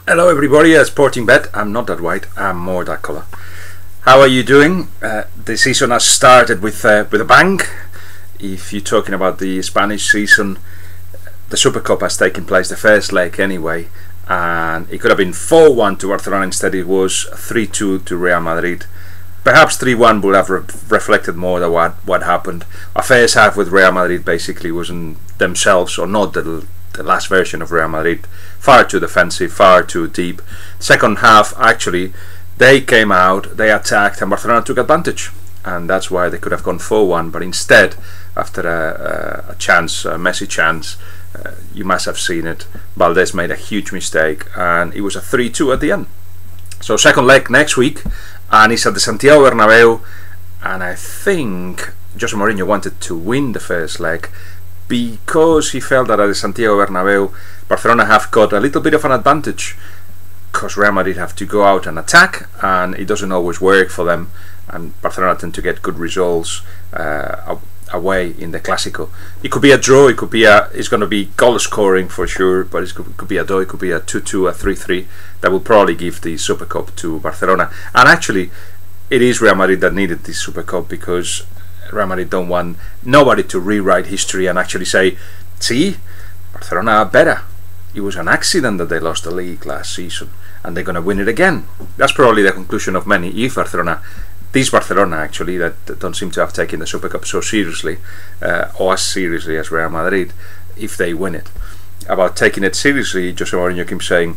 Hello everybody, Sporting Bet. I'm not that white, I'm more that colour. How are you doing? The season has started with a bang. If you're talking about the Spanish season, the Super Cup has taken place, the first leg anyway, and it could have been 4-1 to Barcelona, instead it was 3-2 to Real Madrid. Perhaps 3-1 would have reflected more than what happened. Our first half with Real Madrid basically wasn't themselves, or not the last version of Real Madrid. Far too defensive, far too deep. Second half, actually, they came out, they attacked, and Barcelona took advantage, and that's why they could have gone 4-1. But instead, after a Messi chance, you must have seen it, Valdés made a huge mistake, and it was a 3-2 at the end. So second leg next week, and it's at the Santiago Bernabeu, and I think Jose Mourinho wanted to win the first leg because he felt that at the Santiago Bernabeu Barcelona have got a little bit of an advantage, because Real Madrid have to go out and attack, and it doesn't always work for them, and Barcelona tend to get good results away in the Clásico. It could be a draw, it's going to be goal scoring for sure, but it could be a draw, it could be a 2-2, a 3-3. That will probably give the Super Cup to Barcelona. And actually it is Real Madrid that needed this Super Cup, because Real Madrid don't want nobody to rewrite history and actually say, see, Barcelona are better. It was an accident that they lost the league last season and they're going to win it again. That's probably the conclusion of many. If this Barcelona actually, that don't seem to have taken the Super Cup so seriously, or as seriously as Real Madrid, if they win it. About taking it seriously, Jose Mourinho keeps saying,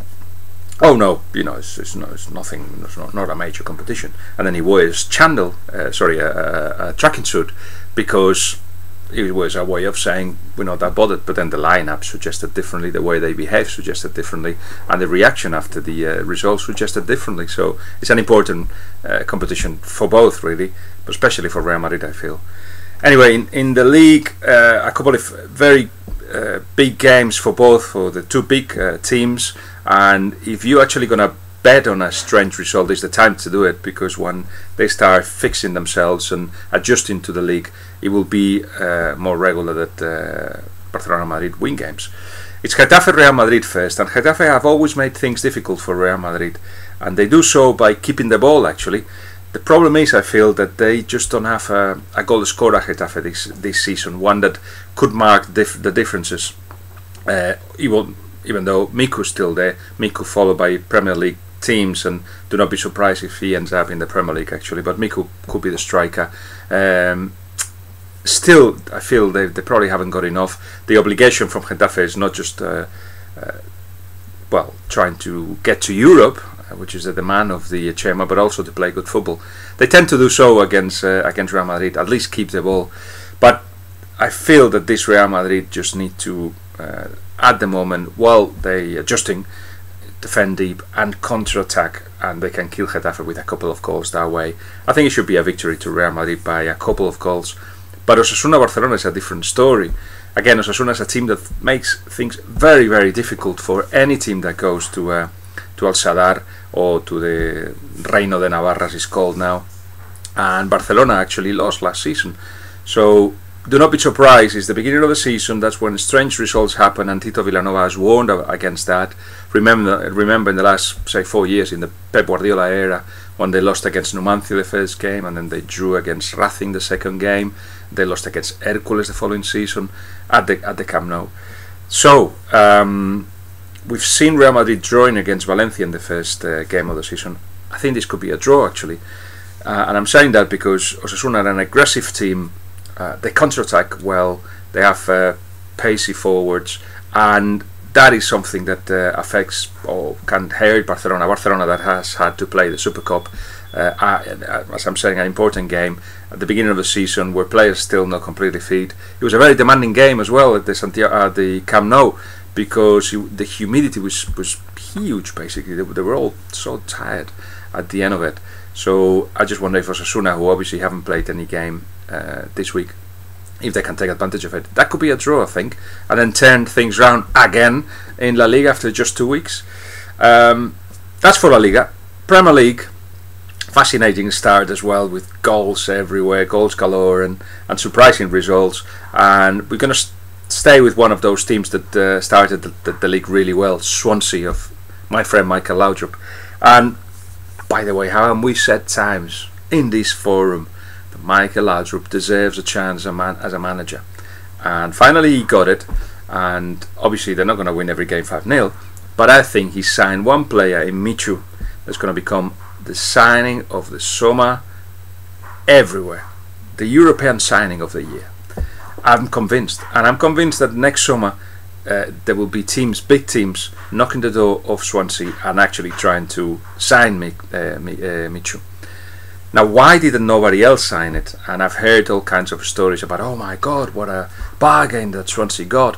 oh no, it's nothing, it's not a major competition. And then he wears a tracking suit, because it was a way of saying we're not that bothered. But then the lineup suggested differently, the way they behave suggested differently, and the reaction after the results suggested differently. So it's an important competition for both, really, but especially for Real Madrid, I feel. Anyway, in the league, a couple of very big games for the two big teams. And if you're actually going to bet on a strange result, it's the time to do it, because when they start fixing themselves and adjusting to the league, it will be more regular that Barcelona and Madrid win games. It's Getafe Real Madrid first, and Getafe have always made things difficult for Real Madrid, and they do so by keeping the ball actually. The problem is, I feel, that they just don't have a goal scorer at Getafe this season, one that could mark the differences. Even though Miku's still there, Miku followed by Premier League teams, and do not be surprised if he ends up in the Premier League actually, but Miku could be the striker. Still, I feel they probably haven't got enough. The obligation from Getafe is not just trying to get to Europe, which is the demand of the chairman, but also to play good football. They tend to do so against Real Madrid, at least keep the ball. But I feel that this Real Madrid just need to, at the moment, while they adjusting, defend deep and counter-attack, and they can kill Getafe with a couple of goals that way. I think it should be a victory to Real Madrid by a couple of goals. But Osasuna Barcelona is a different story. Again, Osasuna is a team that makes things very, very difficult for any team that goes to Al Sadar, or to the Reino de Navarra as it's called now. And Barcelona actually lost last season. So do not be surprised, it's the beginning of the season, that's when strange results happen, and Tito Vilanova has warned against that. Remember in the last, say, 4 years, in the Pep Guardiola era, when they lost against Numancia the first game, and then they drew against Racing the second game, they lost against Hércules the following season at the Camp Nou. So we've seen Real Madrid drawing against Valencia in the first game of the season. I think this could be a draw actually, and I'm saying that because Osasuna are an aggressive team. They counter-attack well, they have pacey forwards, and that is something that affects or can hurt Barcelona that has had to play the Super Cup, as I'm saying, an important game at the beginning of the season where players still not completely fit. It was a very demanding game as well at the Camp Nou, because the humidity was huge basically. They were all so tired at the end of it. So I just wonder if Osasuna, who obviously haven't played any game this week, if they can take advantage of it. That could be a draw, I think, and then turn things around again in La Liga after just 2 weeks. That's for La Liga. Premier League, fascinating start as well, with goals everywhere, goals galore, and surprising results. And we're going to stay with one of those teams that started the league really well, Swansea of my friend Michael Laudrup. And by the way, how we said times in this forum that Michael Laudrup deserves a chance as a manager, and finally he got it. And obviously they're not going to win every game 5-0, but I think he signed one player in Michu that's going to become the signing of the summer everywhere, the European signing of the year. I'm convinced, and I'm convinced that next summer there will be teams, big teams, knocking the door of Swansea and actually trying to sign Michu. Now, why didn't nobody else sign it? And I've heard all kinds of stories about, oh my God, what a bargain that Swansea got.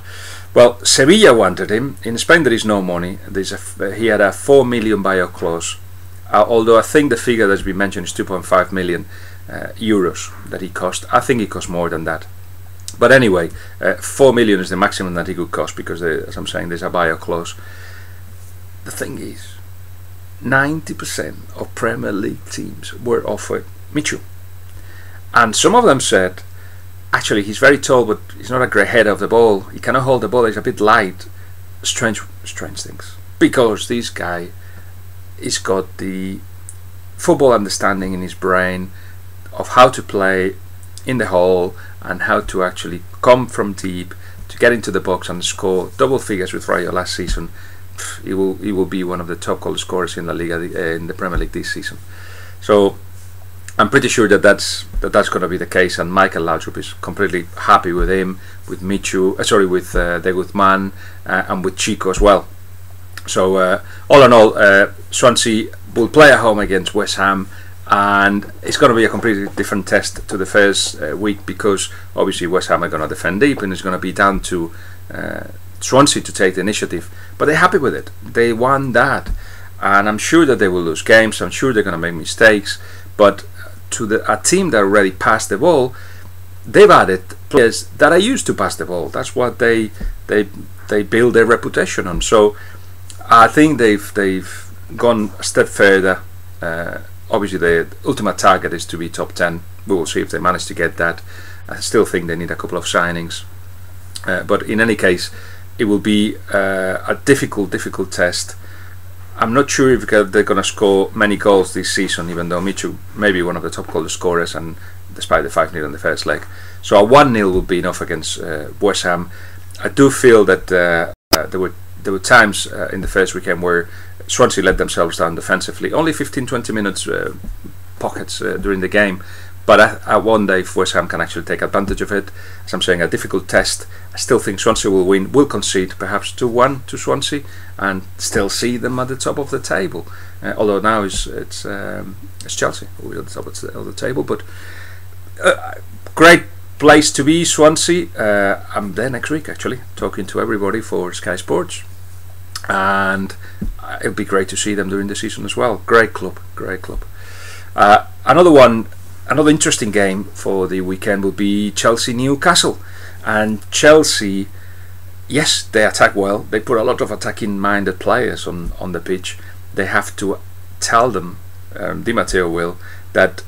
Well, Sevilla wanted him. In Spain there is no money. He had a 4 million buyout clause, although I think the figure that's been mentioned is 2.5 million euros that he cost. I think he cost more than that. But anyway, 4 million is the maximum that he could cost, because as I'm saying, there's a buyout clause. The thing is, 90% of Premier League teams were offered Michu, and some of them said, actually, he's very tall, but he's not a great header of the ball. He cannot hold the ball. He's a bit light. Strange things, because this guy has got the football understanding in his brain of how to play in the hole and how to actually come from deep to get into the box and score double figures with Rayo last season. He will be one of the top goal scorers in the Liga, in the Premier League this season. So I'm pretty sure that's going to be the case, and Michael Laudrup is completely happy with him, with Michu, with De Guzman, and with Chico as well. So all in all, Swansea will play at home against West Ham, and it's going to be a completely different test to the first week, because obviously West Ham are going to defend deep, and it's going to be down to Swansea to take the initiative. But they're happy with it. They want that, and I'm sure that they will lose games. I'm sure they're going to make mistakes, but to a team that already passed the ball, they've added players that are used to pass the ball. That's what they build their reputation on. So I think they've gone a step further. Obviously the ultimate target is to be top 10. We will see if they manage to get that. I still think they need a couple of signings, but in any case, it will be a difficult test. I'm not sure if they're going to score many goals this season, even though Michu may be one of the top goal scorers, and despite the 5-0 in the first leg. So a 1-0 will be enough against West Ham. I do feel that there were times in the first weekend where Swansea let themselves down defensively. Only 15-20 minutes pockets during the game. But I wonder if West Ham can actually take advantage of it. As I'm saying, a difficult test. I still think Swansea will win, will concede perhaps 2-1 to Swansea, and still see them at the top of the table. Although now it's Chelsea who will be at the top of the table. But great place to be, Swansea. I'm there next week, actually, talking to everybody for Sky Sports, and it'll be great to see them during the season as well. Great club. Another interesting game for the weekend will be Chelsea-Newcastle. And Chelsea, yes, they attack well. They put a lot of attacking-minded players on the pitch. They have to tell them, Di Matteo will, that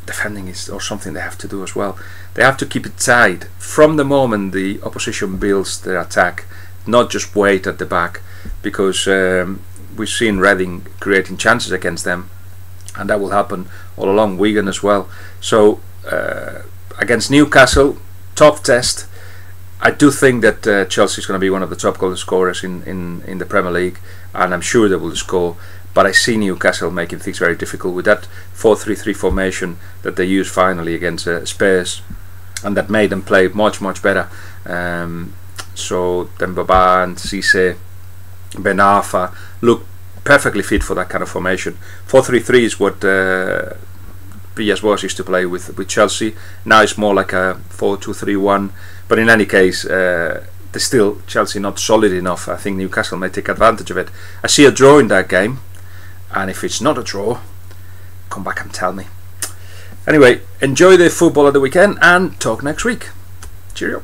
defending is or something they have to do as well. They have to keep it tight from the moment the opposition builds their attack, not just wait at the back, because we've seen Reading creating chances against them, and that will happen all along. Wigan as well. So against Newcastle, tough test. I do think that Chelsea is going to be one of the top goal scorers in the Premier League, and I'm sure they will score. But I see Newcastle making things very difficult with that 4-3-3 formation that they used finally against Spurs, and that made them play much better. So Dembaba and Cisse, Ben Arfa look perfectly fit for that kind of formation. 4-3-3 is what Villas-Boas used to play with Chelsea. Now it's more like a 4-2-3-1. But in any case, they're still Chelsea not solid enough. I think Newcastle may take advantage of it. I see a draw in that game, and if it's not a draw, come back and tell me. Anyway, enjoy the football of the weekend, and talk next week. Cheerio.